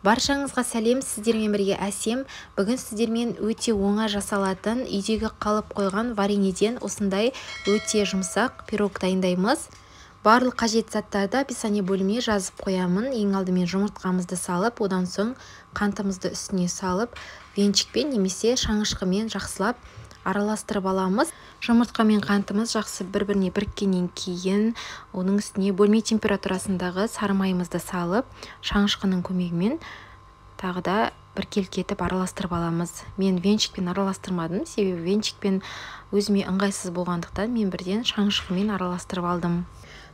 Баршаңызға сәлем, сіздермен бірге Әсем. Бүгін сіздермен өте оңай жасалатын үйдегі қалып қойған вареньеден осындай өте жұмсақ пирог дайындаймыз. Барлық қажет заттарды описание бөліміне жазып қоямын. Ең алдымен жұмыртқамызды салып, одан соң қантымызды үстіне салып, венчикпен немесе шаңышқымен жақсылап араластырып аламыз. Жұмыртқа мен қантымыз жақсы бір-біріне біріккеннен кейін оның үстіне бөлме температурасындағы сары майымызды салып, шаңышқының көмегімен тағы да біркелкетіп араластырып аламыз. Мен венчикпен араластырмадым, себебі венчикпен өзіме ыңғайсыз болғандықтан мен бірден шаңышқымен араластырып алдым.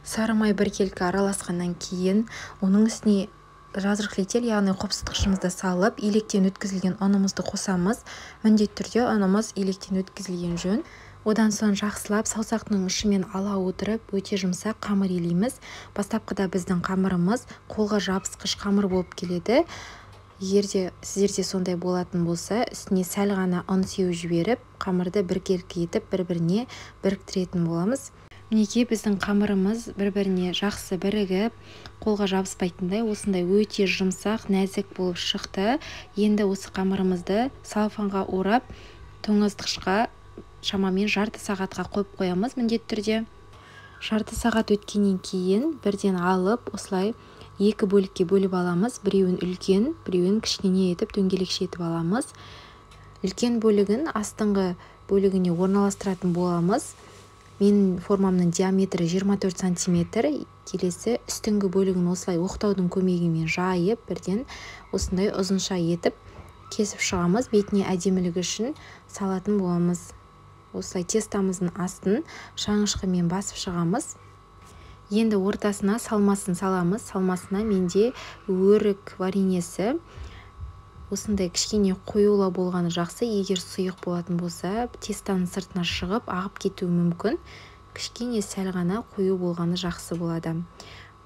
Сары май біркелкі араласқаннан кейін оның үстіне разрыхлитель, яғни қопсытқышымызды салып, електен өткізілген ұнымызды қосамыз. Міндетті түрде ұнымыз електен өткізілген жөн. Одан соң жақсылап саусақтың ұшымен ала отырып, өте жұмсақ қамыр илейміз. Бастапқыда біздің қамырымыз қолға жабысқыш қамыр болып келеді. Егерде сіздерде сондай болатын болса, үстіне сәл ғана ұн сеуіп жіберіп, қамырды біркелкі етіп, бір-біріне біріктіретін боламыз. Мінекей біздің қамырымыз бір-біріне жақсы бірігіп, қолға жабыспайтындай осындай өте жұмсақ, нәзік болып шықты. Енді осы қамырымызды салфанға орап, тоңазытқышқа шамамен жарты сағатқа қойып қоямыз міндетті түрде. Жарты сағат өткеннен кейін бірден алып, осылай екі бөлікке бөліп аламыз. Біреуін үлкен, біреуін кішкене етіп дөңгелекше етіп аламыз. Үлкен бөлігін астыңғы бөлігіне орналастыратын боламыз. Менің формамның диаметрі 24 сантиметр. Келесі үстіңгі бөлігін осылай оқтаудың көмегімен жайып, бірден осындай ұзынша етіп кесіп шығамыз. Бетіне әдемілігі үшін салатын боламыз. Осылай тестамыздың астын шаңышқымен басып шығамыз. Енді ортасына салмасын саламыз. Салмасына менде өрік вареньесі. Осындай кішкене қоюлы болғаны жақсы. Егер сұйық болатын болса, тестаның сыртына шығып, ағып кетуі мүмкін. Кішкене сәл ғана қою болғаны жақсы болады.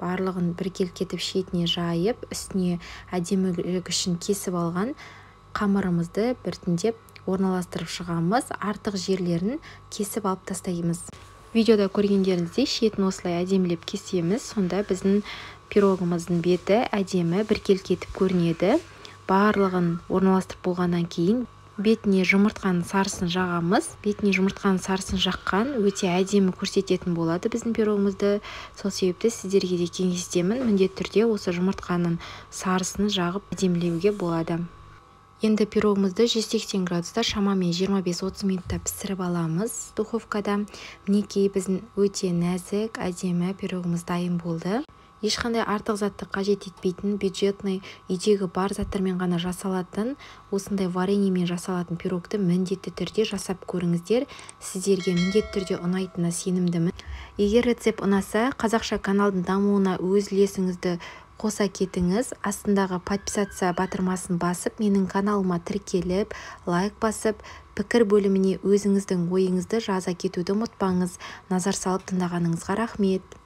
Барлығын біркелкетіп шетіне жайып, үстіне әдемілік үшін кесіп алған қамырымызды біртіндеп орналастырып шығамыз. Артық жерлерін кесіп алып тастаймыз. Видеода көргендеріңіздей шетін осылай әдемілеп кесеміз. Сонда біздің пирогымыздың беті әдемі біркелкетіп көрінеді. Барлығын орналастырып болғаннан кейін бетіне жұмыртқаның сарысын жағамыз. Бетіне жұмыртқаның сарысын жаққан өте әдемі көрсететін болады біздің пирогымызды. Сол себепті сіздерге де кеңес етемін. Міндетті түрде осы жұмыртқаның сарысын жағып әдемілеуге болады. Енді пирогымызды 180 градуста шамамен 25-30 минутта пісіріп аламыз духовкада. Мінекей біздің өте нәзік, әдемі пирогымыз дайын болды. Ешқандай артық затты қажет етпейтін, бюджетный, үйдегі бар заттармен ғана жасалатын, осындай вареньемен жасалатын пирогты міндетті түрде жасап көріңіздер. Сіздерге міндетті түрде ұнайтынына сенімдімін. Егер рецепт ұнаса, қазақша каналдың дамуына өз үлесіңізді қоса кетіңіз. Астындағы подписаться батырмасын басып, менің каналыма тіркеліп, лайк басып, пікір бөліміне өзіңіздің ойыңызды жаза кетуді ұмытпаңыз. Назар салып тыңдағаныңызға рахмет.